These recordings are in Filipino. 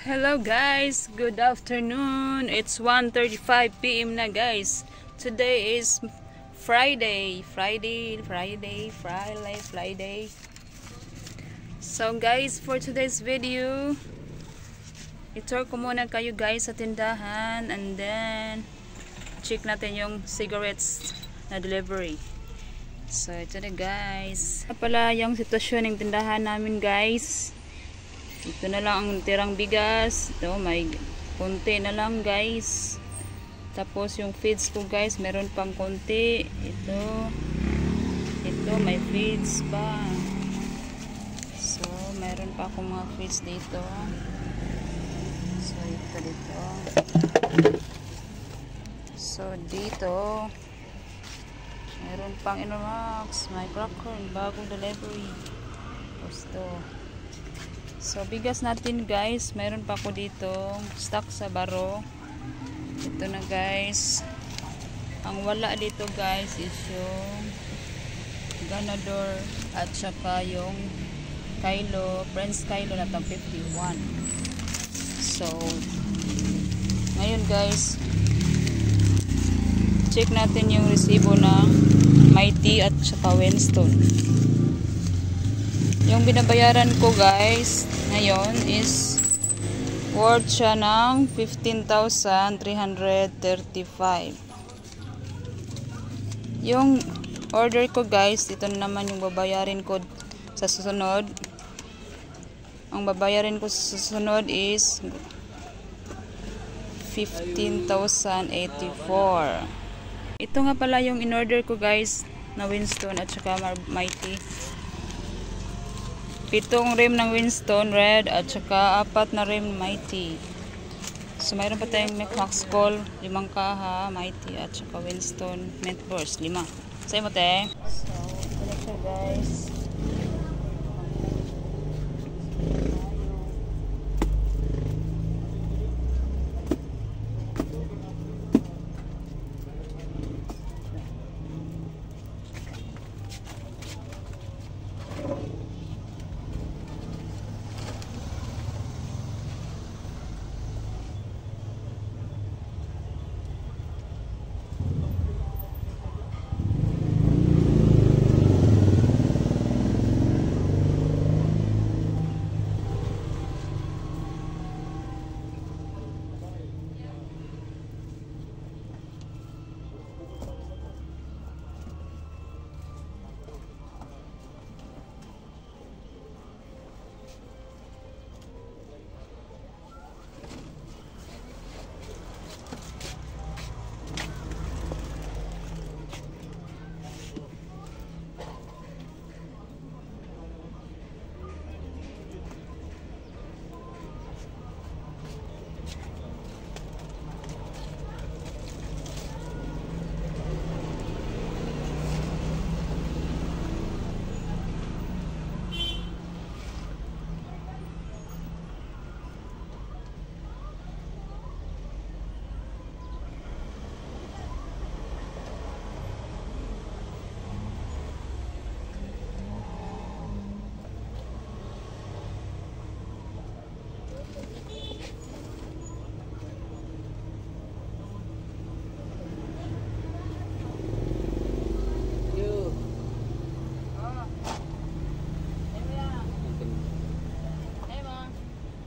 Hello guys, good afternoon. It's 1:35 p.m. na guys. Today is Friday. So guys, for today's video, i-tour ko muna kayo guys sa tindahan and then check natin yung cigarettes na delivery. So ito na guys. Pala yung sitwasyon ng tindahan namin guys. Ito na lang ang tirang bigas. Ito, may konti na lang guys. Tapos yung feeds ko guys, meron pang konti. Ito, may feeds pa. So, meron pa akong mga feeds dito. So, ito dito. So, dito, meron pang Inomax. May cracker, bagong delivery. Tapos ito. So, bigas natin guys, mayroon pa ako dito stock sa baro. Ito na guys. Ang wala dito guys is yung ganador at saka yung Kylo, Prince Kylo na tang 51. So, ngayon guys, check natin yung resibo ng Mighty at saka Winston. Yung binabayaran ko guys ngayon is worth siya ng 15,335. Yung order ko guys, ito naman yung babayarin ko sa susunod. Ang babayarin ko sa susunod is 15,084. Ito nga pala yung in-order ko guys na Winston at saka Mighty. 7 rim ng Winston red at saka 4 na rim Mighty. So mayroon pa tayong Max Call 5 kaha Mighty at saka Winston mint burst 5. Say mo te. So ito na siya guys.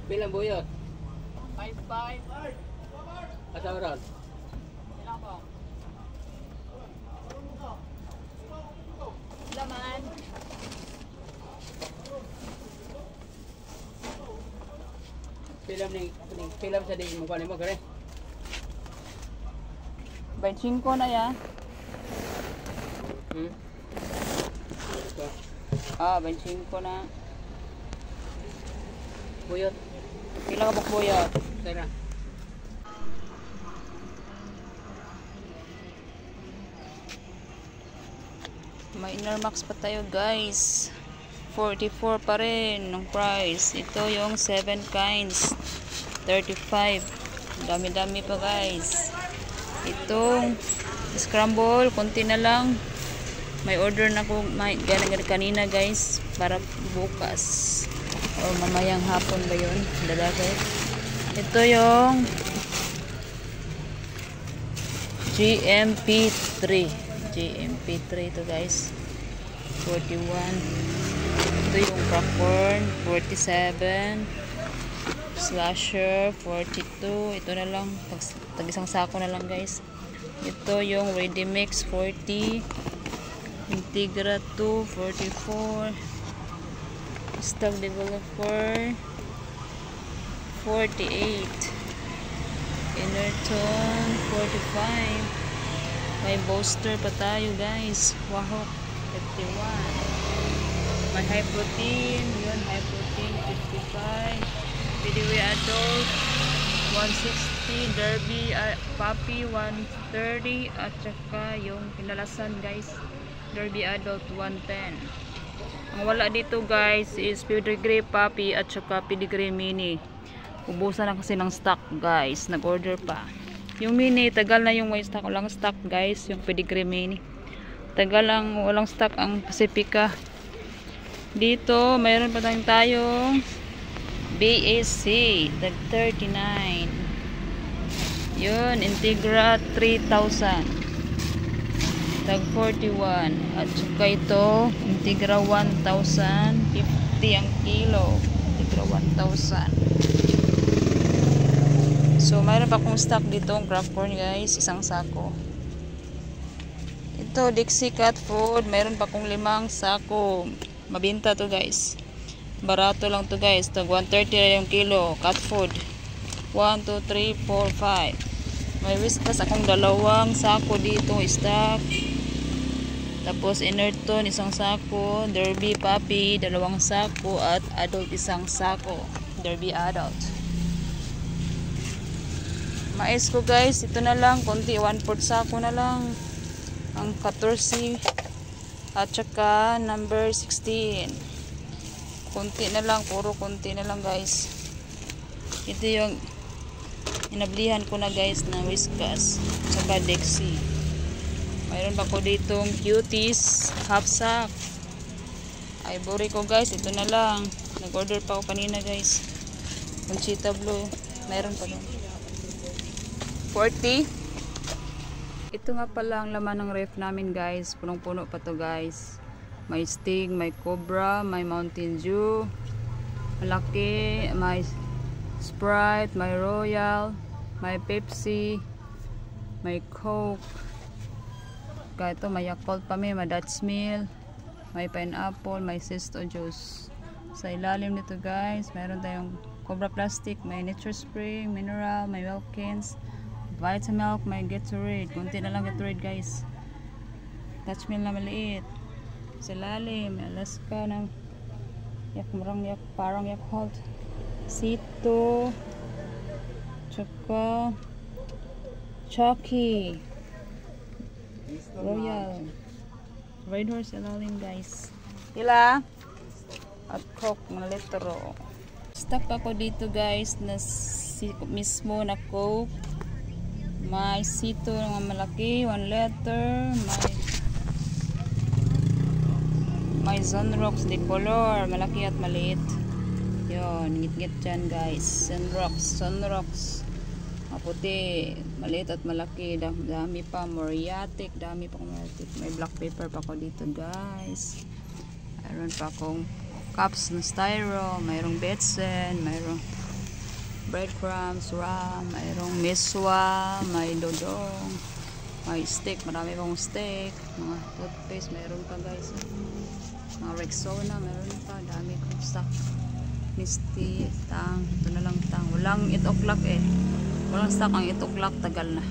Bilang buyot? 5-5. Asa oras? Ilang po? Laman. Film sa di mo kanimo kare. 25 na ya. 25 na. Buyot. Pila ka bukbuyot? Tara. May Inomax pa tayo guys. 44 pa rin ng price. Ito yung 7 kinds. 35. Dami-dami pa guys. Itong scramble, konti na lang. May order na ko kanina guys para bukas. O mamayang hapon ba yun? Lalaki. Ito yung GMP3. GMP3 to guys. 41. Ito yung popcorn. 47. Slasher. 42. Ito na lang. Tag-isang sako na lang guys. Ito yung ready mix. 40. Integra 2. 44. Stock developer. 48. Enerton 45. May booster pa tayo guys. Wahok 51. May high protein. Yun, high protein 55. PDW adult 160. Derby puppy 130. At saka yung pinalasan guys, Derby adult 110. Ang wala dito guys is pedigree puppy at saka pedigree mini. Ubusan na kasi ng stock guys. Nag-order pa. Yung mini, tagal na yung may stock. Walang stock guys. Yung pedigree mini. Tagal lang walang stock ang Pacifica. Dito, mayroon pa tayong BAC. Tag 39. Yun, Integra 3,000. Tag 41. At saka ito, Integra 1,000. 50 ang kilo. Integra 1,000. So, mayroon pa akong stock dito ang craft corn guys. Isang sako. Ito, Dixie Cat Food. Mayroon pa akong 5 sako. Mabinta to guys. Barato lang to guys. Tag 130 na yung kilo. Cat food. 1, 2, 3, 4, 5. May Whiskas akong 2 sako dito. Stock. Tapos Enerton, 1 sako. Derby Puppy, 2 sako. At Adult, 1 sako. Derby Adult. Mais ko guys, ito na lang, konti, 1/4 sako na lang. Ang 14 at saka number 16. Konti na lang, puro konti na lang guys. Ito yung inablihan ko na guys na Whiskas, saka Dixie. Mayroon pa ko ditong Cuties, half sack. Ivory ko guys, ito na lang. Nag-order pa ako kanina guys. Conchita Blue, mayroon pa doon. 40. Ito nga pala ang laman ng ref namin guys. Punong-puno pa to guys. May Sting, may Cobra, may Mountain Dew, malaki, may Sprite, may Royal, may Pepsi, may Coke. Kaya ito may Yakult pa, may Dutch Mill, may pineapple, may Sisto Juice. Sa ilalim nito guys, mayroon tayong Cobra Plastic, may Nature Spring, Mineral, may Wilkins, Vitamilk, may Gatorade. Kunti na lang Gatorade guys. Dutch Mill na maliit. Sa lalim, may Alaska na parang Yakult. Sito. Tsaka Chucky. Royal. Red Horse sa lalim guys. Ila. At Coke, mga litro. Stock ako dito guys na mismo na Coke. May Sito nga malaki, 1 liter, may Sunrocks de color, malaki at maliit. Yun, ngit-ngit dyan guys. Sunrocks. Maputi, maliit at malaki. Dami pa, Moriatic, dami pa Moriatic. May black paper pa ko dito guys. Mayroon pa akong cups na styro, mayroong Betsen, mayroong breadcrumbs, ram, mayroong miswa, may dodong, may steak, marami pang steak, mga toothpaste, mayroon pa guys, mga Rexona, mayroon pa, dami kong stock. Misty, tang, ito na lang tang, walang 8 o'clock walang stock ang 8 o'clock, tagal na.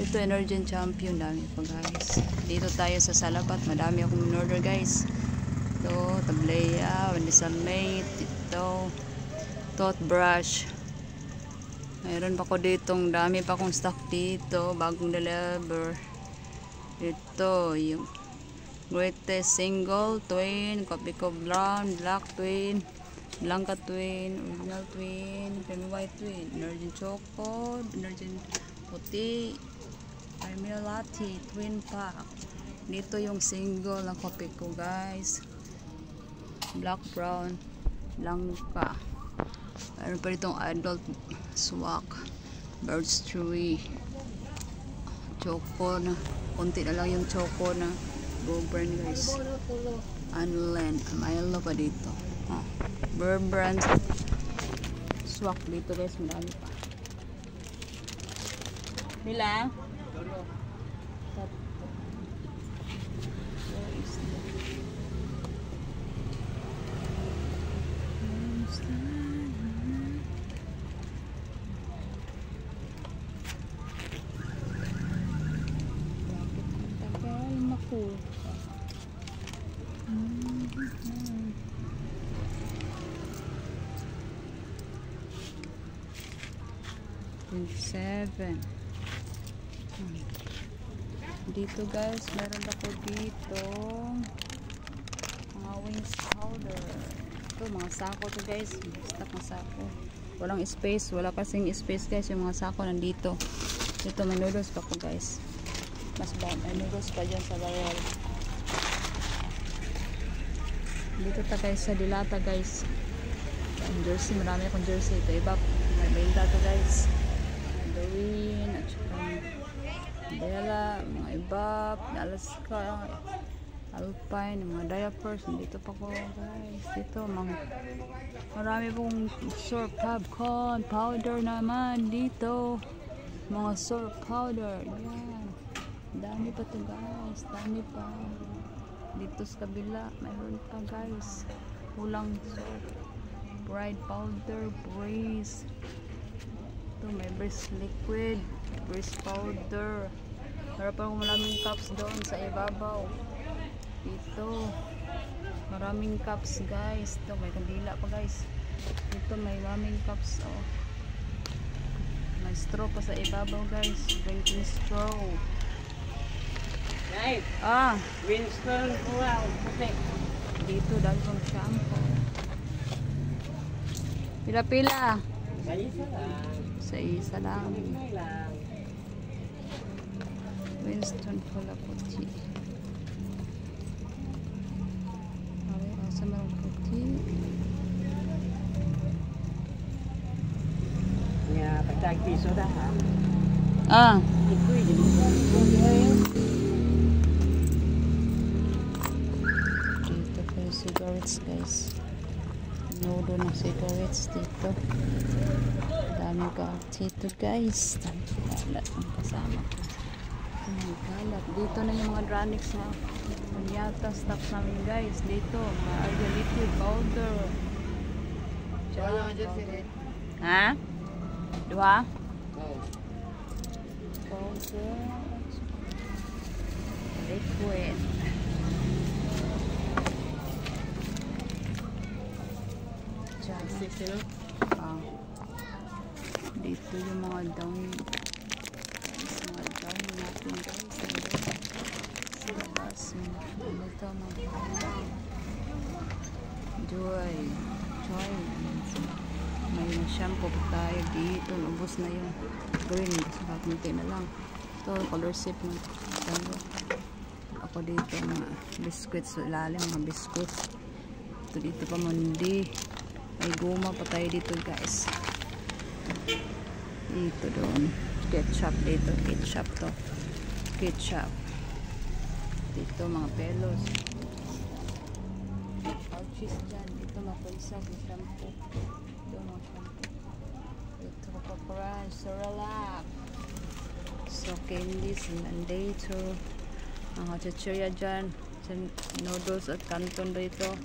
Ito Energen Champion, dami pa guys. Dito tayo sa Salabat, madami akong in-order guys. Ito, Tablea, Vandisamate, ito toothbrush. Mayroon pa ko ditong dami pa akong stock dito, bagong deliver. Ito yung greatest single twin, Coffee Co Brown, Black twin, Blanca twin, Original twin, Creamy White twin, Energen Choco, Energen Puti, Caramel Latte twin pack. Dito yung single ng Coffee Co guys, Black Brown, Blanca. Meron pa ditong adult swak, Birds Chewy, choco na. Kunti na lang yung choco na Go Brand guys. Unland. Milo pa dito. Bear Brand swak dito guys. Marami pa. Mila? Where is the... Cool. 27. Dito guys, meron ako dito mga wings powder. Ito mga sako to guys, stock na sako. Walang space, wala kasing space guys yung mga sako nandito. Dito may noodles pa ko guys. Mas ba, may noodles pa dyan sa barrel. Dito ta guys sa Dilata guys. Ang jersey, marami akong jersey. Ito iba, may benta to guys. Halloween, at saka Bella, mga ibap, Alaska, Alpine, mga diapers. Dito pa ko guys. Dito, marami pong surf popcorn powder naman dito. Mga surf powder. Yan. Dami pa to guys. Dami pa. Dito sa kabila, mayroon pa guys. Kulang surf. Bride powder, breeze. Ito, may breeze liquid, breeze powder. Meron pa maraming cups doon sa ibabaw. Dito, maraming cups guys. Ito, may kandila pa guys. Dito, may maraming cups. Oh. May straw pa sa ibabaw guys. Drinking straw. Guys, Winston, wow, puti. Dito, dahil pang shampoo. Pila-pila. Sa isa lang. Sa isa lang. Isa lang. Winston pala puti. Okay, asa marang puti. Nga, pagtag piso na ha. Ito yun. Dito pa yung cigarettes guys. Nodo ng cigarettes dito. Dami ka dito guys. Dami kalat ang kasama ko. Dami kalat. Dito na yung mga Dranix na yata stocks namin guys. Dito, mga Arga liquid powder. Ha? Dua? Powder. Liquid. Dito yung mga down natin guys. Sa labas ano ito mga joy may shampoo pa tayo dito. Ubus na yung green kasi kakunti na lang. Ito color sip ng tango. Ako dito mga biscuits sa ilalim, mga biscuits. Ito dito pa mundi. May guma pa tayo dito guys. Dito doon. Ketchup dito. Ketchup to. Ketchup. Dito mga pelos. Ouchies dyan. Dito mga pulsa. Shampoo. Dito mga shampoo. Dito kapapran. Cerelac. So candies. Nandito. Mga chichirya dyan. Noodles at canton dito.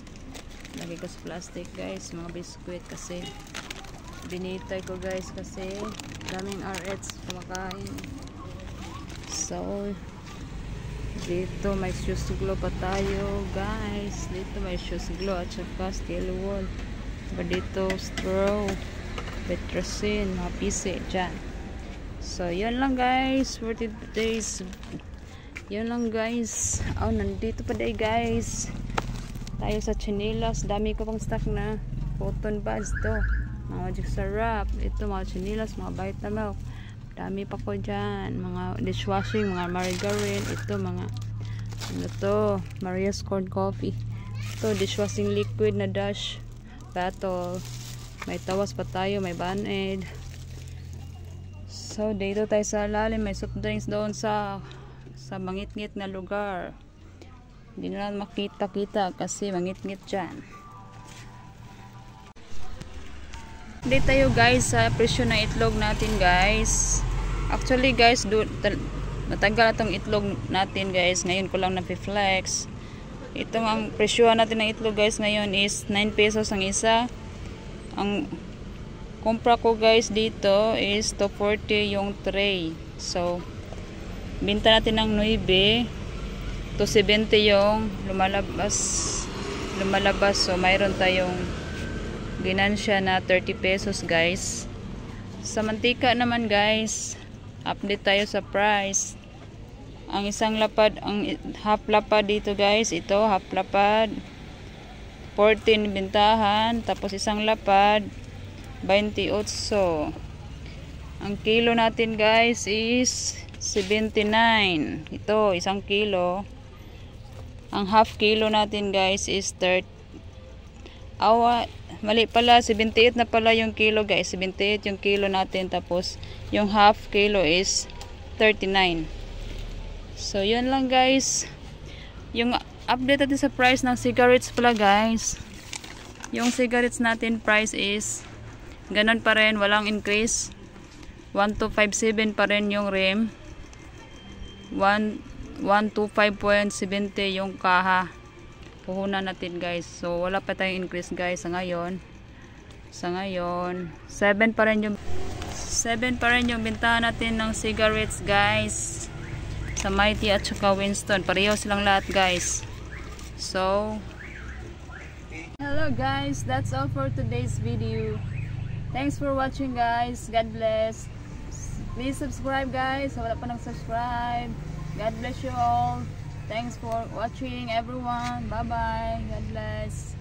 Lagi ko sa plastic guys, mga biskuit kasi binitay ko guys kasi daming RX kumakain. So dito may shoes glue pa tayo guys. Dito may shoes glue at saka steel wool. Dito straw, petrosin, mga pisi dyan. So yun lang guys for today's. Yun lang guys. Oh, nandito pa day guys tayo sa chinilas. Dami ko pang stock na cotton buds to, mga magic syrup, ito mga chinilas, mga Vitamilk, dami pa ko dyan, mga dishwashing, mga margarine, ito mga ano to, Maria's corn coffee, ito dishwashing liquid na Dash bottle, May tawas pa tayo, may band-aid. So dito tayo sa lalim, may soft drinks doon sa mangit-ngit na lugar. Hindi na lang makita-kita kasi mangit-ngit dyan. Dito tayo guys sa presyo ng itlog natin guys. Actually guys, matagal na itong itlog natin guys. Ngayon ko lang na-flex. Itong ang presyo natin ng itlog guys ngayon is 9 pesos ang isa. Ang kumpra ko guys dito is 240 yung tray. So, binta natin ng 9 to 70 yung lumalabas. So, mayroon tayong ginansya na 30 pesos guys. Sa mantika naman guys, update tayo sa price. Ang isang lapad, ang half lapad dito guys, ito half lapad 14 bintahan, tapos isang lapad 28. Ang kilo natin guys is 79. Ito isang kilo. Ang half kilo natin guys is 30. Mali pala, 78 na pala yung kilo guys. 78 yung kilo natin, tapos yung half kilo is 39. So yun lang guys. Yung update natin sa price ng cigarettes pala guys. Yung cigarettes natin price is ganun pa rin, walang increase. 1257 pa rin yung rim. 125.70 yung kaha. Puhunan natin guys. So wala pa tayong increase guys sa ngayon. 7 pa rin yung bintahan natin ng cigarettes guys. Sa Mighty at saka Winston, pareho silang lahat guys. So hello guys, that's all for today's video. Thanks for watching guys. God bless. Please subscribe guys. Wala pa nang subscribe. God bless you all. Thanks for watching everyone. Bye bye. God bless.